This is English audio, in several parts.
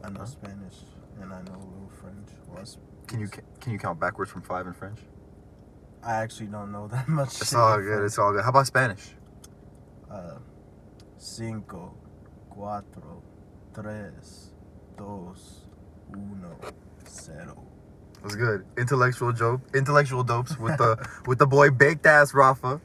I know Spanish and I know a little French. Can you count backwards from 5 in French? I actually don't know that much. It's all good. French. It's all good. How about Spanish? Cinco, cuatro, tres, dos, uno, cero. That's good. Intellectual dopes with the boy baked ass Rafa.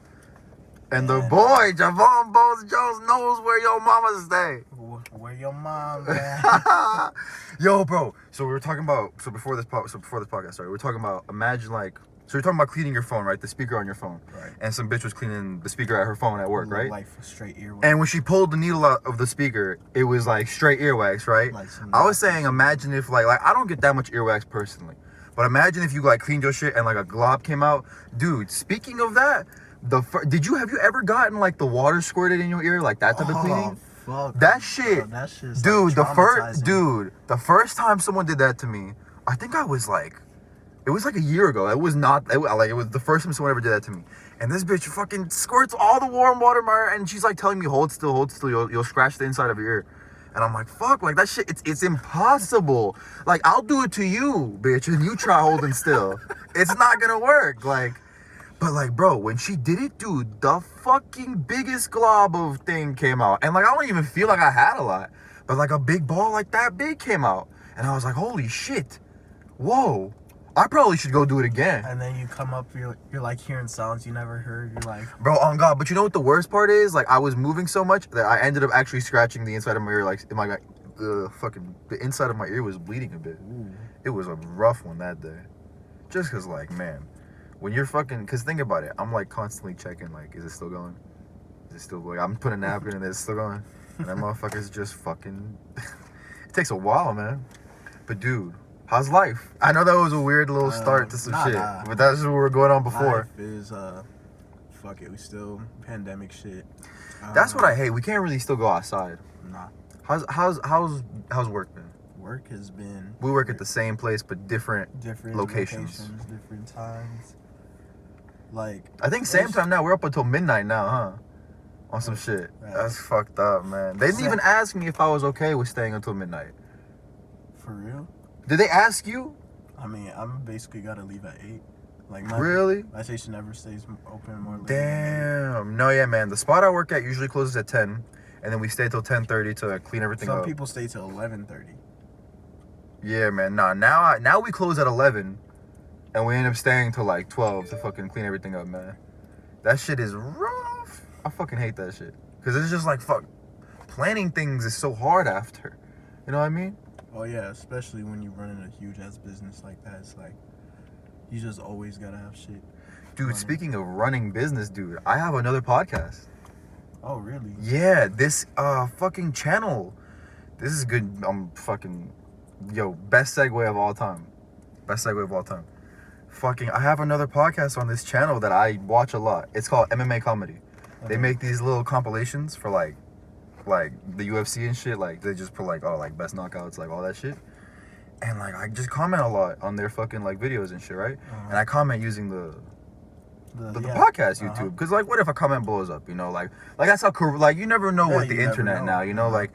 And the boy, Javone Jones, knows where your mama stay. Where your mom at? Yo, bro. So we were talking about, before this podcast started, we were talking about, imagine like, so you're talking about cleaning your phone, right? The speaker on your phone. Right. And some bitch was cleaning the speaker at her phone at work, right? Like straight earwax. And when she pulled the needle out of the speaker, it was like straight earwax, right? Like I was saying, imagine if like I don't get that much earwax personally. But imagine if you like cleaned your shit and like a glob came out. Dude, speaking of that, have you ever gotten like the water squirted in your ear, like that type of cleaning? Fuck, that shit, bro, that shit's dude. Like The first time someone did that to me, I think it was like a year ago. It was the first time someone ever did that to me. And this bitch fucking squirts all the warm water in my ear, and she's like telling me, hold still, you'll scratch the inside of your ear. And I'm like, fuck, like that shit, it's impossible. Like, I'll do it to you, bitch, and you try holding still. It's not gonna work. But like, bro, when she did it, dude, the fucking biggest glob of thing came out. And like, I don't even feel like I had a lot. But like a big ball like that big came out. And I was like, holy shit. Whoa. I probably should go do it again. And then you come up, you're like hearing sounds you never heard. You're like, bro, on God. But you know what the worst part is? Like, I was moving so much that I ended up actually scratching the inside of my ear. Like, the inside of my ear was bleeding a bit. ooh. It was a rough one that day. Just because, like, man, when you're fucking, because think about it. I'm like constantly checking, like, is it still going? Is it still going? I'm putting a napkin and it's still going. And that motherfucker's just fucking, it takes a while, man. But dude, how's life? I know that was a weird little start to some shit, but that's what we were going on before. Life is, fuck it, we still pandemic shit. That's what I hate. We can't really still go outside. Nah. How's work been? Work has been. We work at the same place, but different locations, different times. Like, I think same time now. We're up until midnight now, huh? On some shit. That's fucked up, man. They didn't even ask me if I was okay with staying until midnight. For real? Did they ask you? I mean, I'm basically gotta leave at 8. Like, really? My station never stays open more late. Damn. No, yeah, man. The spot I work at usually closes at 10, and then we stay till 10:30 to clean everything up. Some people stay till 11:30. Yeah, man. Nah, now we close at 11, and we end up staying till like 12 to fucking clean everything up, man. That shit is rough. I fucking hate that shit. Because it's just like, fuck, planning things is so hard after. You know what I mean? Oh, yeah, especially when you're running a huge-ass business like that. It's like, you just always gotta have shit. Dude, running. Speaking of running business, dude, I have another podcast. Oh, really? Yeah, this fucking channel. This is good. I'm fucking, best segue of all time. Fucking, I have another podcast on this channel that I watch a lot. It's called MMA Comedy. Okay. They make these little compilations for like the UFC and shit. Like, they just put like, best knockouts, like all that shit. And like, I just comment a lot on their fucking like videos and shit, right? Uh-huh. And I comment using the podcast YouTube, because like, what if a comment blows up? You know, like that's how you never know with the internet now. You know, like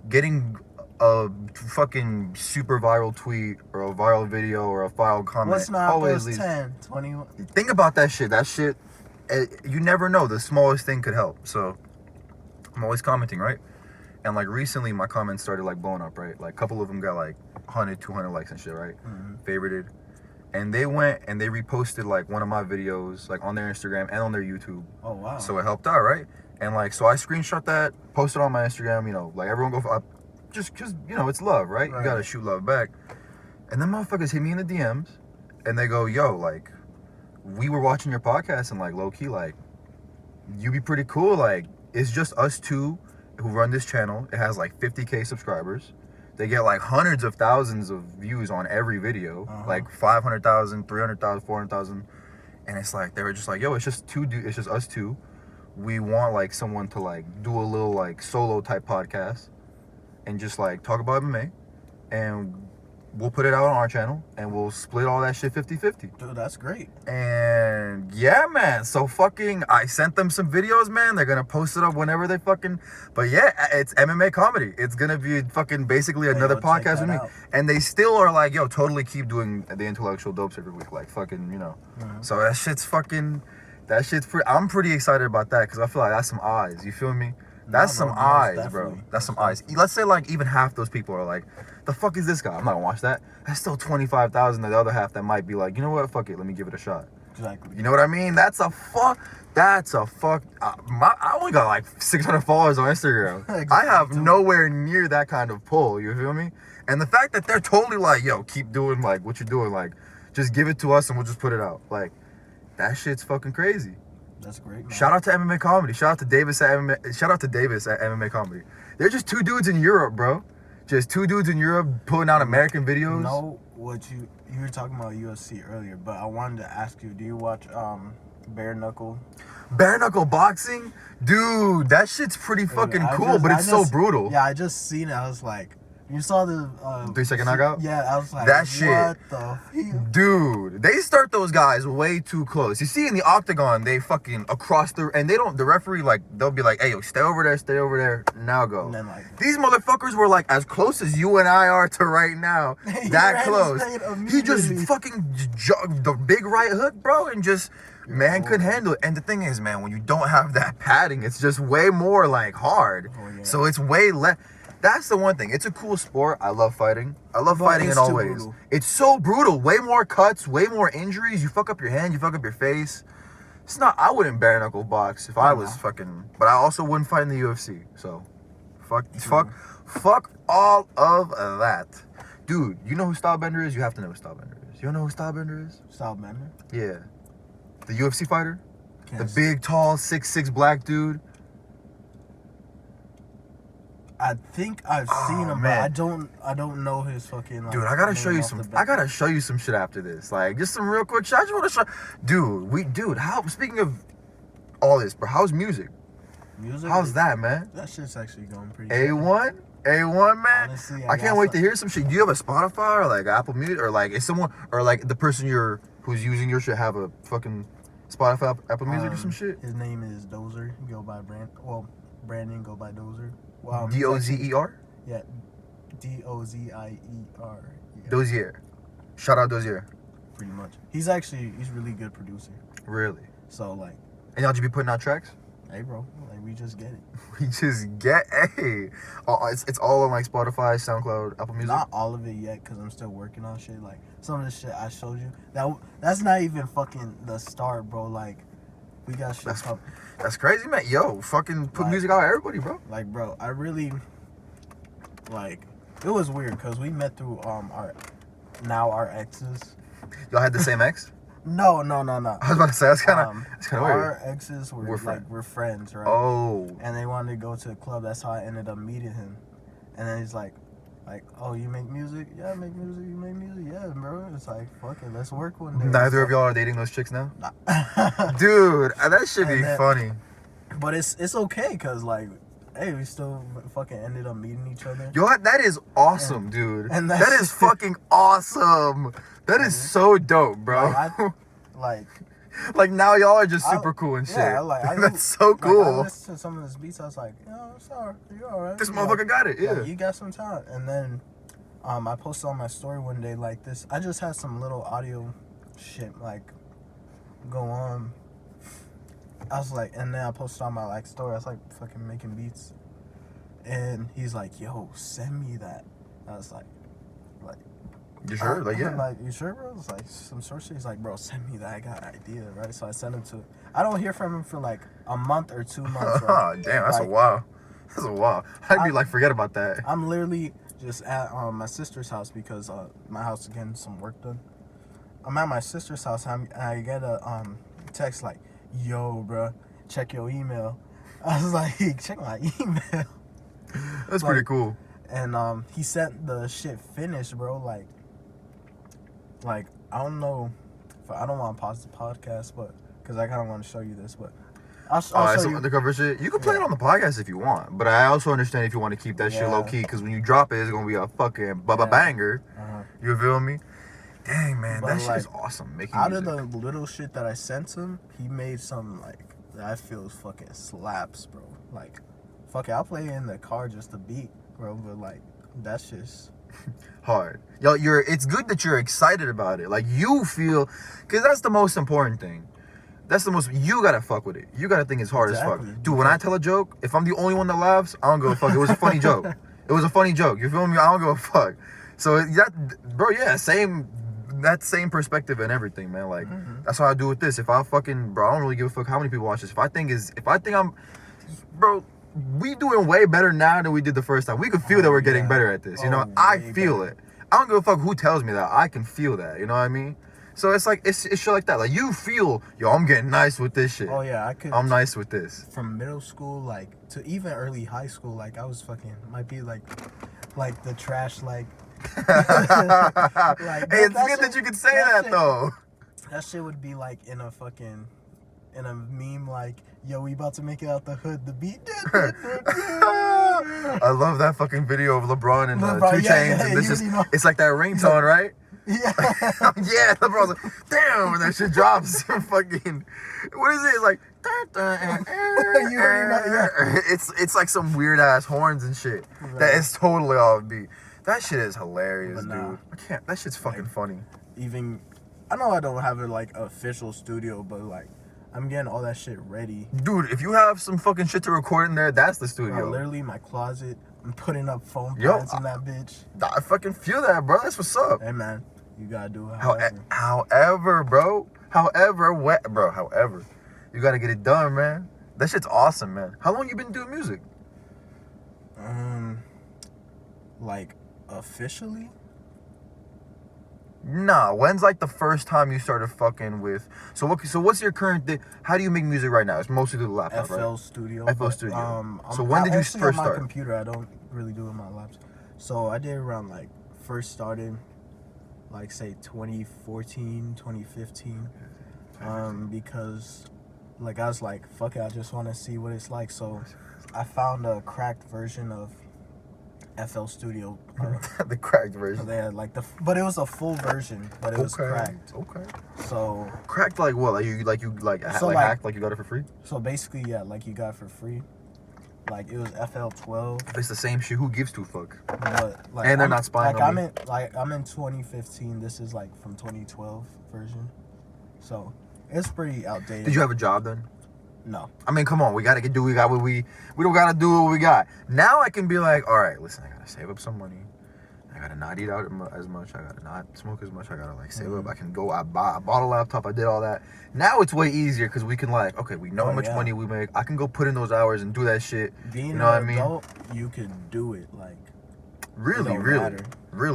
getting a fucking super viral tweet or a viral video or a viral comment. What's not always leads 10, 21? Think about that shit. That shit, you never know. The smallest thing could help. So I'm always commenting, right? And like recently, my comments started like blowing up, right? Like a couple of them got like 100, 200 likes and shit, right? Mm-hmm. Favorited. And they went and they reposted like one of my videos like on their Instagram and on their YouTube. Oh, wow. So it helped out, right? And like, so I screenshot that, posted on my Instagram, like everyone go, just cause, it's love, right? You gotta shoot love back. And then motherfuckers hit me in the DMs and they go, yo, like, we were watching your podcast and like low key, like, you be pretty cool. Like, it's just us two who run this channel. It has like 50K subscribers. They get like hundreds of thousands of views on every video, like 500,000, 300,000, 400,000. And it's like, they were just like, yo, it's just us two. We want like someone to like do a little like solo type podcast and just like talk about MMA. And we'll put it out on our channel, and we'll split all that shit 50-50. Dude, that's great. And yeah, man. So fucking, I sent them some videos, man. They're gonna post it up whenever they fucking. But yeah, it's MMA comedy. It's gonna be fucking basically another podcast with me. Out. And they still are like, yo, totally keep doing the intellectual dopes every week, like fucking, you know. So that shit's fucking. That shit's pretty. I'm pretty excited about that because I feel like that's some eyes. You feel me? That's some eyes, bro. That's some eyes. Let's say like even half those people are like, the fuck is this guy? I'm not gonna watch that. That's still 25,000. The other half that might be like, you know what? Fuck it. Let me give it a shot. Exactly. You know what I mean? That's a fuck. I only got like 600 followers on Instagram. Exactly. I have nowhere near that kind of pull. You feel me? And the fact that they're totally like, yo, keep doing like what you're doing. Like, just give it to us and we'll just put it out. Like, that shit's fucking crazy. That's great, man. Shout out to MMA Comedy. Shout out to Davis at MMA Comedy. They're just two dudes in Europe, bro. Just two dudes in Europe putting out American videos. Know what you were talking about UFC earlier, but I wanted to ask you, do you watch bare knuckle boxing? Dude, that shit's pretty fucking cool, but it's so brutal. Yeah, I just seen it. I was like, you saw the 3-second knockout? Yeah, I was like, that shit. What the hell? Dude, they start those guys way too close. You see in the octagon, they fucking across the, and they don't, the referee, like, they'll be like, hey, yo, stay over there, now go. And then, like, these motherfuckers were like as close as you and I are to right now. That close. He just fucking jogged the big right hook, bro, and just, man, couldn't handle it. And the thing is, man, when you don't have that padding, it's just way more like hard. So it's way less. That's the one thing. It's a cool sport. I love fighting. I love fighting in all ways. It's so brutal. Way more cuts, way more injuries. You fuck up your hand, you fuck up your face. It's not, I wouldn't bare knuckle box if I was fucking, but I also wouldn't fight in the UFC. So, fuck all of that. Dude, you know who Stylebender is? You have to know who Stylebender is. You don't know who Stylebender is? Stylebender? Yeah. The UFC fighter? The big, tall, 6'6" black dude. I think I've seen him, man. but I don't know his fucking. Like, dude, I gotta show you some. I gotta show you some shit after this. Like, just some real quick shit. I just want to show. Dude, how? Speaking of all this, bro, how's music? How's that, man? That shit's actually going pretty. A1, man. Honestly, I can't wait to hear some shit. Do you have a Spotify or like Apple Music or like is someone or like the person who's using your shit have a fucking Spotify, Apple Music or some shit? His name is Dozer. Go by Brandon. Go by Dozer. Dozer? Yeah, Dozier. Yeah. Dozier. Shout out Dozier. Pretty much. He's really good producer. Really? So like. And y'all just be putting out tracks? Hey, bro. Like, we just get it. It's all on like Spotify, SoundCloud, Apple Music. Not all of it yet, cause I'm still working on shit. Like some of the shit I showed you. That's not even fucking the start, bro. Like. We got shit. That's crazy, man. Yo, fucking put music out, everybody, bro. Like, bro, I really like. It was weird because we met through our exes. Y'all had the same ex? No. I was about to say that's kind of weird. Our exes we're friends, right? Oh. And they wanted to go to a club. That's how I ended up meeting him. And then he's like, oh, you make music? Yeah, I make music. You make music? Yeah, bro. It's like, fuck it, let's work one day. Neither of y'all are dating those chicks now? Nah. Dude, that should be funny. But it's okay, because, like, hey, we still fucking ended up meeting each other. Yo, that is awesome, dude. And that is fucking awesome. That is so dope, bro. Like now y'all are just super cool and shit. Yeah, that's so cool. I listened to some of his beats. I was like, sorry, you alright. This motherfucker got it. Yeah, you got some talent. And then, I posted on my story one day like this. I just had some little audio shit like go on. I was like, and then I posted on my like story. I was like fucking making beats, and he's like, yo, send me that. I was like. You sure? Like, yeah. Like, you sure, bro? It's like some sort of shit. He's like, bro, send me that. I got an idea, right? So I sent him to. I don't hear from him for like a month or 2 months. Right? Damn, that's a while. That's a while. I'd be like, forget about that. I'm literally just at my sister's house because my house is getting some work done. I'm at my sister's house and I get a text like, yo, bro, check your email. I was like, check my email. That's pretty cool. And he sent the shit finished, bro. Like, I don't know. I don't want to pause the podcast, but because I kind of want to show you this, but I'll show you. Undercover shit. You can play it on the podcast if you want, but I also understand if you want to keep that shit low key, because when you drop it, it's gonna be a fucking banger. You feel me? Dang, man, But, that shit is like, awesome. Making out music. of the little shit that I sent him, he made some like that I feel fucking slaps, bro. Like, fuck it, I'll play it in the car just to beat, bro. But like, that's just Hard. Yo, it's good that you're excited about it. Like, you feel, because that's the most important thing. You gotta fuck with it. You gotta think it's hard as Exactly. fuck. Dude, when I tell a joke, if I'm the only one that laughs, I don't give a fuck. It was a funny joke. It was a funny joke. You feel me? I don't give a fuck. So bro, yeah, that same perspective and everything, man. Like, that's how I do with this. If I fucking, bro, I don't really give a fuck how many people watch this. If I think I'm, bro, we doing way better now than we did the first time. We can feel that we're getting better at this. You know, I feel it. I don't give a fuck who tells me that. I can feel that. You know what I mean? So it's like, it's shit like that. Like, you feel, yo, I'm getting nice with this shit. Oh yeah, I'm nice with this. From middle school, like, to even early high school, like, I was fucking, might be like the trash, like. Like, hey, it's good that you can say that though. That shit would be like in a meme, like, yo, we about to make it out the hood, the beat. I love that fucking video of LeBron and 2 Chainz, and this is, it's like that ringtone, right? Yeah. Yeah, LeBron's like, damn, when that shit drops, fucking, what is it? It's like, You already know, yeah. It's like some weird ass horns and shit. Right. That is totally off beat. That shit is hilarious, dude. I can't. That shit's fucking funny. Even, I know I don't have a like official studio, but like, I'm getting all that shit ready. Dude, if you have some fucking shit to record in there, that's the studio. Literally, my closet. I'm putting up foam pads in that bitch. I fucking feel that, bro. That's what's up. Hey, man. You gotta do it however, bro. However, you gotta get it done, man. That shit's awesome, man. How long you been doing music? Like, officially? Nah, when's like the first time you started fucking with? So what's your current thing? How do you make music right now? It's mostly through the laptop, right? FL Studio. FL Studio. So when did you first start? On my computer, I don't really do it on my laptop. So I did around like first started, like say 2014, 2015. Because like I was like, fuck it, I just want to see what it's like. So I found a cracked version of FL Studio. The cracked version. They had like but it was a full version, but it was cracked. Okay. So cracked like what? Like you hacked like you got it for free? So basically, yeah, like you got it for free. Like it was FL12. If it's the same shit, who gives two fuck? But like, and they're not spying on me. I'm in 2015. This is like from 2012 version. So it's pretty outdated. Did you have a job then? No. I mean, come on. We gotta do. We don't gotta do what we got. Now I can be like, all right, listen. I gotta save up some money. I gotta not eat out as much. I gotta not smoke as much. I gotta like save up. I can go. I bought a laptop. I did all that. Now it's way easier because we can like, okay, we know how much money we make. I can go put in those hours and do that shit. Being you know what I mean? Adult, you could do it like. Really.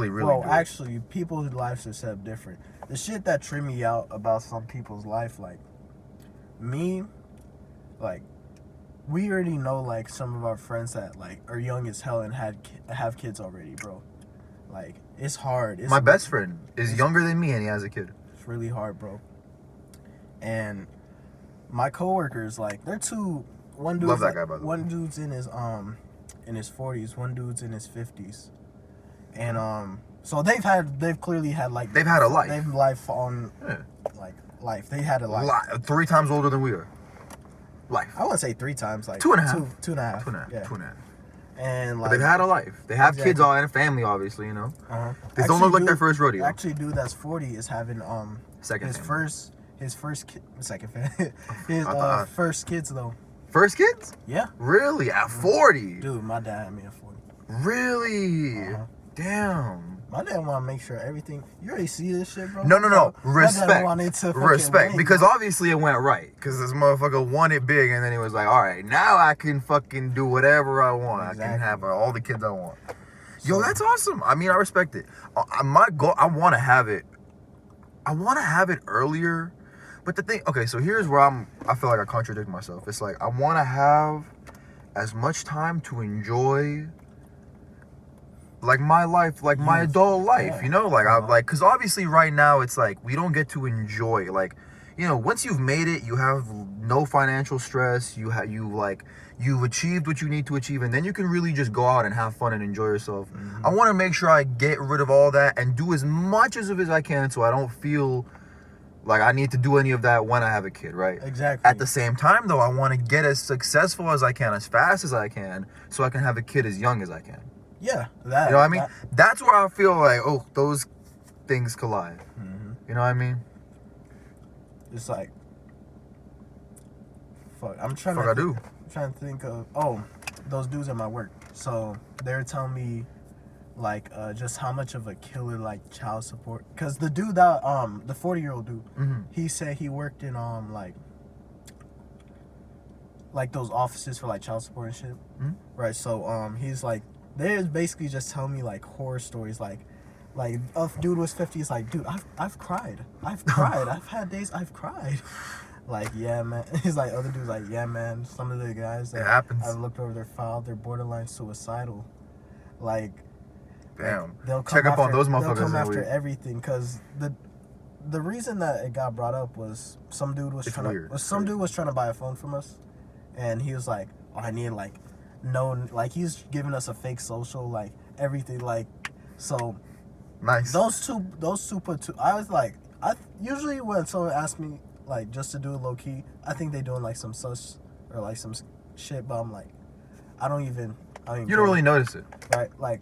Well, actually, people's lives are set up different. The shit that trim me out about some people's life, like me, like we already know like some of our friends that like are young as hell and have kids already, bro. Like it's hard. My best friend is younger than me and he has a kid. It's really hard, bro. And my coworkers, like they're one dude's love that guy, by the way. One dude's in his 40s, one dude's in his 50s, and so they've clearly had like they've had a life. They've life on life. They had a life. 3 times older than we are. Life. I wouldn't say 3 times, like 2.5. 2.5. 2.5. Yeah. 2.5. And like but they've had a life. They have kids all and a family, obviously, you know. They don't look like their first rodeo. Actually, dude that's 40 is having second first kids though. First kids? Yeah. Really? At 40? Dude, my dad had me at 40. Really? Damn. My dad want to make sure everything. You already see this shit, bro? No. Respect. My dad wanted to respect. win, because bro. Obviously it went right. Because this motherfucker won it big, and then he was like, all right, now I can fucking do whatever I want. Exactly. I can have all the kids I want. Yo, that's awesome. I mean, I respect it. My goal, I want to have it. I want to have it earlier. But the thing, okay, so here's where I feel like I contradict myself. It's like, I want to have as much time to enjoy like my life, like my adult life, you know, like I like, because obviously right now it's like we don't get to enjoy, like, you know, once you've made it, you have no financial stress. You've achieved what you need to achieve, and then you can really just go out and have fun and enjoy yourself. Mm-hmm. I want to make sure I get rid of all that and do as much of it as I can, so I don't feel like I need to do any of that when I have a kid, right? Exactly. At the same time, though, I want to get as successful as I can, as fast as I can, so I can have a kid as young as I can. Yeah, that. You know what I mean? That's where I feel like, oh, those things collide. Mm-hmm. You know what I mean? It's like, fuck. I'm trying to think of those dudes at my work. So they're telling me like just how much of a killer like child support, because the dude that the 40-year-old dude, Mm-hmm. he said he worked in like those offices for like child support and shit. Mm-hmm. Right. So he's like, they're basically just telling me like horror stories, like a dude was 50, he's like, dude, I've cried I've had days I've cried. Like, yeah, man. He's like, other dudes like, yeah, man, some of the guys that It happens. I've looked over their file, they're borderline suicidal. Like, damn. they'll come Check up on after, those they'll motherfuckers. come after everything, because the reason that it got brought up was some dude was dude was trying to buy a phone from us, and he was like, oh, I need like he's giving us a fake social, like everything, like, so Nice. those two put two. I was like, usually when someone asks me like just to do it low key, I think they doing like some sus or like some shit, but I'm like, I don't even You don't really notice it. right? Like,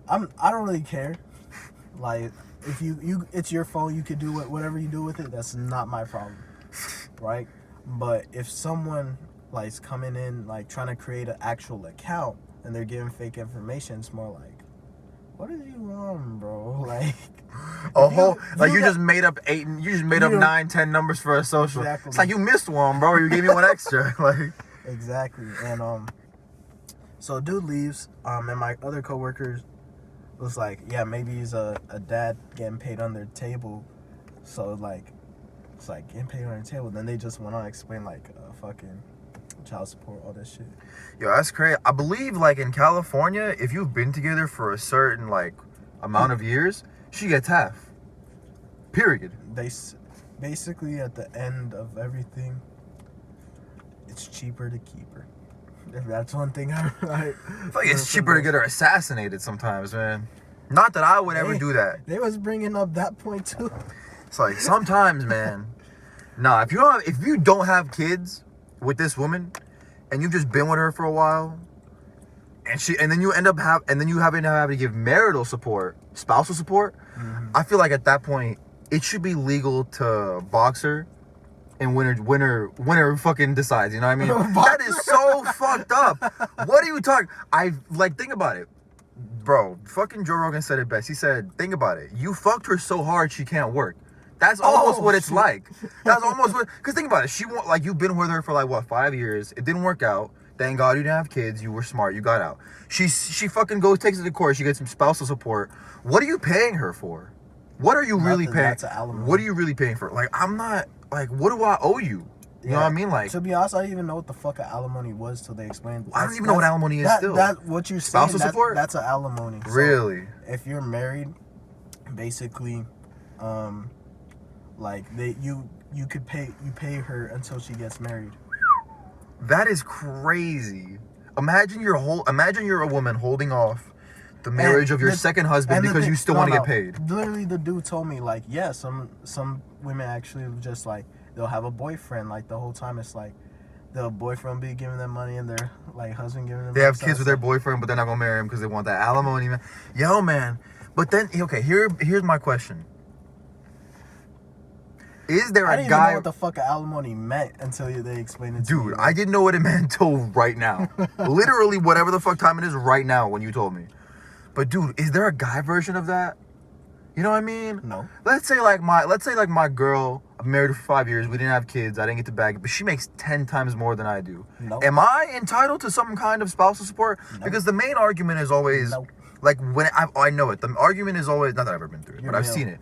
I don't really care. Like, if you it's your phone, you could do whatever you do with it. That's not my problem, right? But if someone like's coming in like trying to create an actual account and they're giving fake information, it's more like, what are you on, bro? Like, you just made up 9, 10 numbers for a social. Exactly. It's like you missed one, bro. You gave me one extra. Like, exactly. And so dude leaves, and my other coworkers was like, yeah, maybe he's a dad getting paid on their table. So like, it's like getting paid on their table. Then they just went on to explain like fucking child support, all that shit. yo, that's crazy. I believe like in California, if you've been together for a certain like amount of years, she gets half. Period. They basically at the end of everything, it's cheaper to keep her. If that's one thing I feel like it's cheaper to get her assassinated sometimes, man. Not that I would ever do that. They was bringing up that point too. It's like sometimes, man. Nah, if you don't have kids with this woman, and you've just been with her for a while, and then you end up having to give marital support, spousal support. Mm-hmm. I feel like at that point it should be legal to box her. And winner fucking decides, you know what I mean? That is so fucked up. What are you talking? Think about it. Bro, fucking Joe Rogan said it best. He said, think about it. You fucked her so hard she can't work. That's almost what it's like. That's almost what, because think about it. You've been with her for like, what, 5 years. It didn't work out. Thank God you didn't have kids. You were smart. You got out. She fucking takes it to court. She gets some spousal support. What are you paying her for? What are you really paying? That's an alimony. What are you really paying for? Like, I'm not, like, what do I owe you? You know what I mean? Like, to be honest, I didn't even know what the fuck an alimony was till they explained. I don't even know what alimony is still. What you're saying, spousal support? That's an alimony. Really? So if you're married, basically, like you pay her until she gets married. That is crazy. Imagine you're a woman holding off the marriage of your second husband because you still want to get paid. Literally, the dude told me like, yeah, some women actually just like they'll have a boyfriend like the whole time. It's like the boyfriend will be giving them money and their like husband giving them. They have kids with their boyfriend, but they're not gonna marry him because they want that alimony, man. Yo, man. But then, okay, here's my question. Is there I a didn't guy? even know what the fuck an alimony meant until they explained it to me. Dude, I didn't know what it meant until right now. Literally, whatever the fuck time it is right now when you told me. But dude, is there a guy version of that? You know what I mean? No. Let's say like my girl, I'm married for 5 years, we didn't have kids, I didn't get to bag it, but she makes 10 times more than I do. No. Am I entitled to some kind of spousal support? No. Because the main argument is always, like when I know it, the argument is always, not that I've ever been through it, but I've seen it.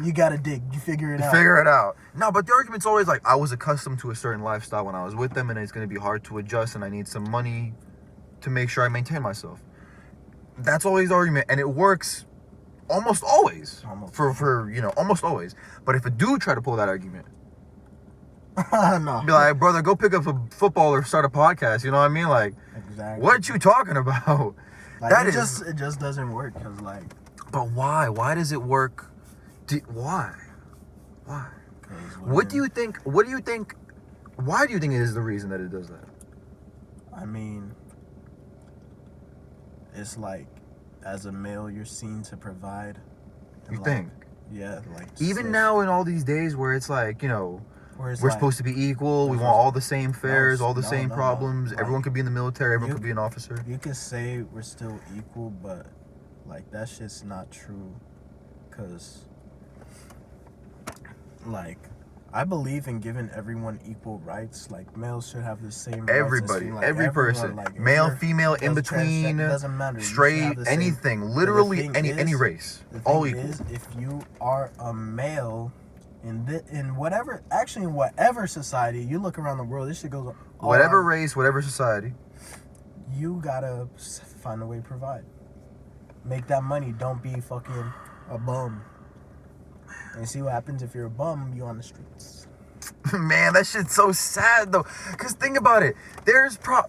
You gotta dig. You figure it out. Figure it out. No, but the argument's always like, I was accustomed to a certain lifestyle when I was with them, and it's going to be hard to adjust, and I need some money to make sure I maintain myself. That's always the argument, and it works Almost always. Almost. For you know, almost always. But if a dude try to pull that argument, No. be like, brother, go pick up a football or start a podcast. You know what I mean? Like, Exactly. what you talking about? Like, that it is. just doesn't work because like. But why? Why does it work? Why? Why? 'Cause What do women- you think? What do you think? Why do you think it is the reason that it does that? I mean, it's like, as a male, you're seen to provide. And You like, think? Yeah, like. Even so- now in all these days where it's like, you know, where it's we're like, supposed to be equal. We we're want all the same fares, No, all the no, same no, no. problems. Like, Everyone could be in the military. Everyone you- could be an officer. You could say we're still equal, but like that shit's not true. Cause like I believe in giving everyone equal rights. Like males should have the same rights as Everybody, female. Like, every everyone, person, like, if male, you're- female, in does between, doesn't matter. You should straight, have the same- anything, But the literally thing any is- race, The all thing equal. is, if you are a male in whatever society you look around the world, this shit goes on. all Whatever around. race, whatever society. You gotta find a way to provide. Make that money. Don't be fucking a bum. And see what happens if you're a bum. You on the streets. Man, that shit's so sad though. Cause think about it. There's bro.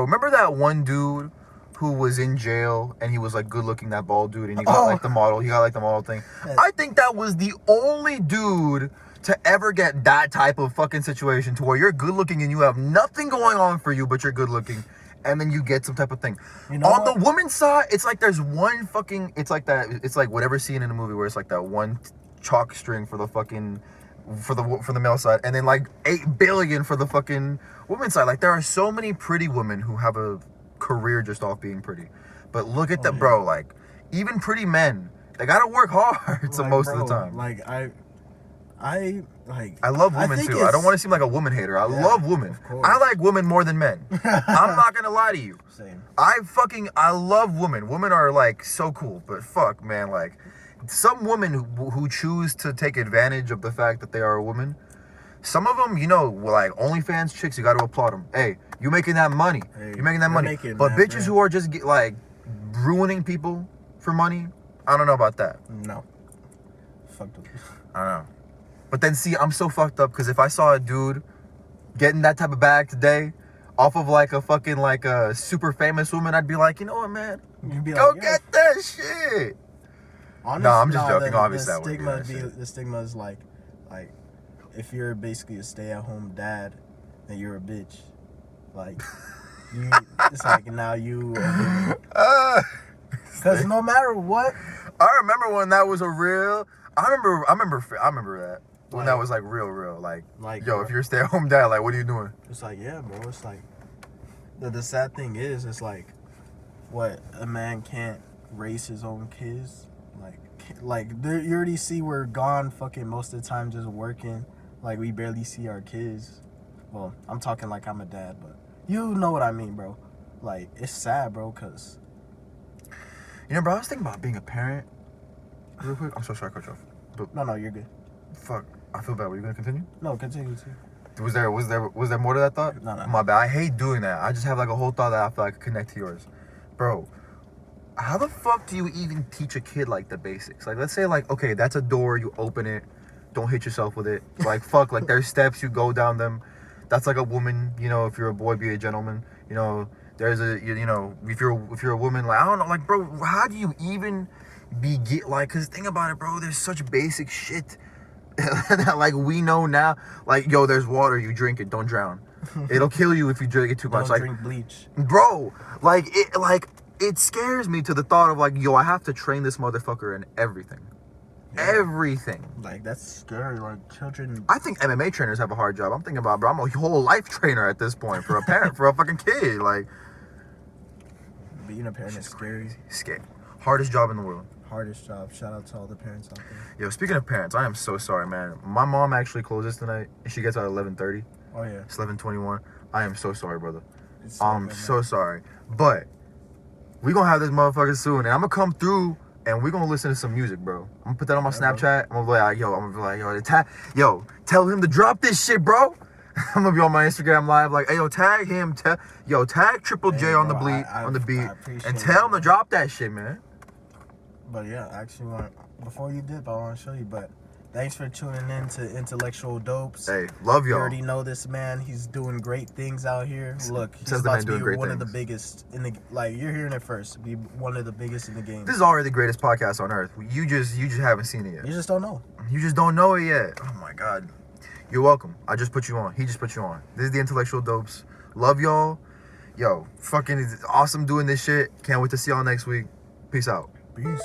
Remember that one dude who was in jail and he was like good looking, that bald dude, and he got like the model. He got like the model thing. I think that was the only dude to ever get that type of fucking situation to where you're good looking and you have nothing going on for you, but you're good looking. And then you get some type of thing. You know On what? the woman's side, it's like there's one fucking. It's like that. It's like whatever scene in a movie where it's like that one chalk string for the fucking for the male side, and then like 8 billion for the fucking women's side. Like there are so many pretty women who have a career just off being pretty. But look at bro. Like even pretty men, they gotta work hard. So Like, most of bro, the time. like I love women think too. I don't it's- want to seem like a woman hater. I Yeah, love women. of course. I like women more than men. I'm not gonna lie to you. Same. I love women. Women are like so cool, but fuck, man, like some women who choose to take advantage of the fact that they are a woman. Some of them, you know, like OnlyFans chicks, you got to applaud them. Hey, you making that money? Hey, you making that you're money? making But that bitches bread. who are just like ruining people for money, I don't know about that. No. Fucked up. I don't know. But then see, I'm so fucked up because if I saw a dude getting that type of bag today off of like a fucking like a super famous woman, I'd be like, you know what, man? You'd be Go like, yeah. get that shit. Honest, No, I'm just joking. Obviously, I the wouldn't do that shit. the stigma is like if you're basically a stay-at-home dad, then you're a bitch. Like, it's like now you. Because no matter what, I remember when that was a real. I remember that when that was like real. Like yo, if you're a stay-at-home dad, like, what are you doing? it's like, yeah, bro. It's like the sad thing is, it's like what a man can't raise his own kids. You already see we're gone fucking most of the time just working. Like we barely see our kids. Well, I'm talking like I'm a dad, but you know what I mean, bro. Like it's sad, bro, cause You know, bro, I was thinking about being a parent. Real quick, I'm so sorry, I cut you off. But no, you're good. fuck, I feel bad. Were you gonna continue? No, continue. Was there more to that thought? No. My bad. I hate doing that. I just have like a whole thought that I feel like I could connect to yours, bro. How the fuck do you even teach a kid like the basics? Like, let's say like, okay, that's a door. You open it. Don't hit yourself with it. Like, fuck. Like, there's steps. You go down them. That's like a woman. You know, if you're a boy, be a gentleman. You know, there's you know, if you're a woman, like I don't know, like bro, how do you even begin? Like, cause think about it, bro. There's such basic shit that like we know now. Like, yo, there's water. You drink it. Don't drown. It'll kill you if you drink it too much. Don't Like, drink bleach. bro, it scares me to the thought of like, yo, I have to train this motherfucker in everything. Yeah. Everything. Like that's scary. Like children. I think MMA trainers have a hard job. I'm thinking about, bro, I'm a whole life trainer at this point for a parent, for a fucking kid. Like, Being a parent is scary. scary. Hardest job in the world. Hardest job. Shout out to all the parents out there. Yo, speaking of parents, I am so sorry, man. My mom actually closes tonight. She gets out at 11:30. Oh yeah. It's 11:21. I am so sorry, brother. It's I'm good, so man. sorry. But we gonna have this motherfucker soon, and I'm gonna come through and we gonna listen to some music, bro. I'm gonna put that on my Snapchat. I'm gonna be like, yo, tell him to drop this shit, bro. I'm gonna be on my Instagram live, like, hey, yo, tag him, tag Triple J Hey, on the bro, beat, I on the beat, appreciate and tell him it, to drop that shit, man. But yeah, I actually want, before you dip, I want to show you. But thanks for tuning in to Intellectual Dopes. Hey, love You y'all. already know this man. He's doing great things out here. Look, he's Says the about man to doing be great one of the things. biggest in the, like, you're hearing it first. Be one of the biggest in the game. This is already the greatest podcast on earth. You just haven't seen it yet. You just don't know. You just don't know it yet. Oh my god. You're welcome. I just put you on. He just put you on. This is the Intellectual Dopes. Love y'all. Yo, fucking awesome doing this shit. Can't wait to see y'all next week. Peace out. Peace.